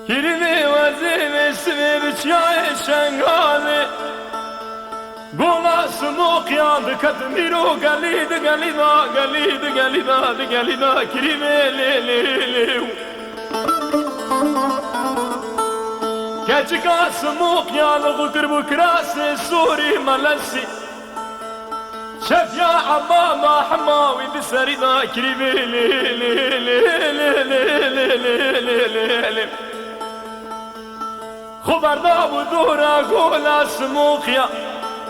Kirli vazim ismi bıçağı şengali Gola smok yandı kadmiro galida galida galida galida galida kirime le le le Keçika smok yandı gukır bukrası suri malasi شفيا عماما حماوي بسرينا كريمي لي لي لي لي لي لي لي لي خبرنا ودورا قولا سموخيا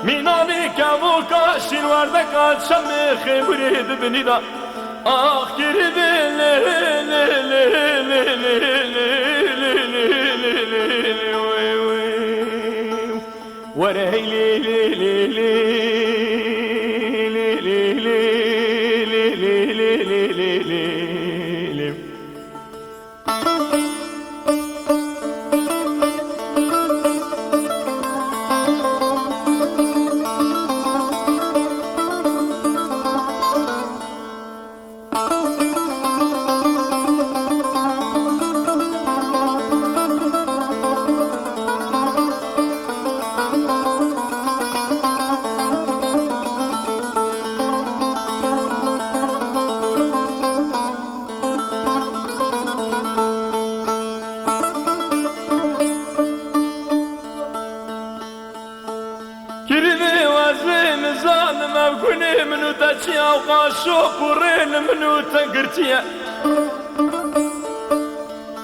ميناني كابوكا شنواردك شمخي وريد بنيدا آخ كريمي لي لي لي لي لي لي ورهي لي لي لي لي مبكوني منو تاتشيا وقاشو قرين منو تنقرتيا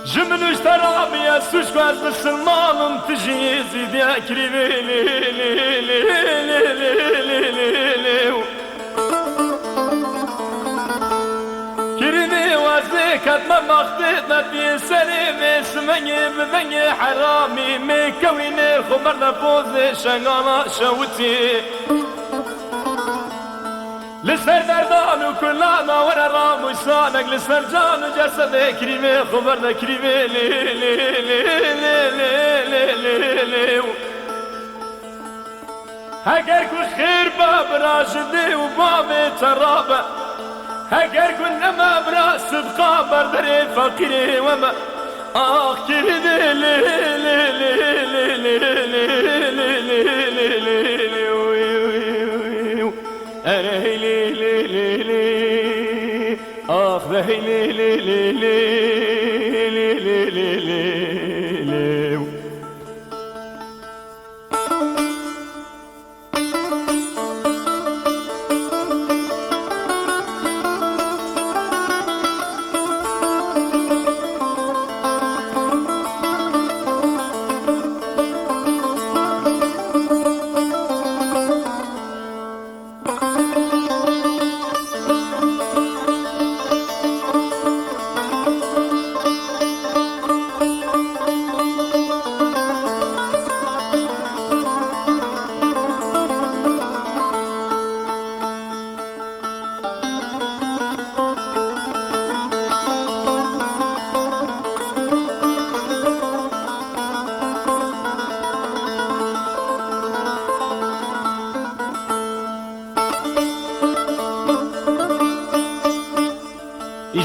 جمنو اشترى بيا سوش قاس السلمان تجي زيد يا كريمي لي لي لي لي لي لي لي كريمي وازيك ما مخطيتنا في سليم اسمني ببني حرامي مكويني خبرنا بوزي شنغانا شوتي لسر دردان وكلنا ورا رام وشانك لسر جان جسد كريمي خبرنا كريمي لي لي لي لي لي لي لي هاجر كل خير باب راشدي وباب ترابه هاجر كل ما براس بقى بردري فقيري وما آخ كريمي لي لي لي لي لي لي لي لي لي أرهي لي لي لي لي آخ ذهي لي لي لي لي لي لي لي لي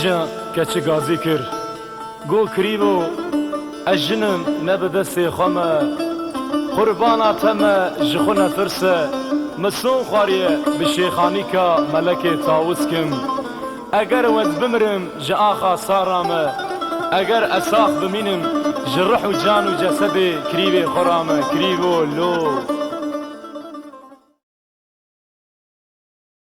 إجا كتش غازي كر قو كريبو أجنم نبدسي خما قربانا تما جخونا فرسة مسون خارية بشيخانيكا ملكي تاوسكم أجر ود بمرم جآخا صارامة أجر أساخ بمينم جرح جان وجسدي كريبي خرامة كريبو لو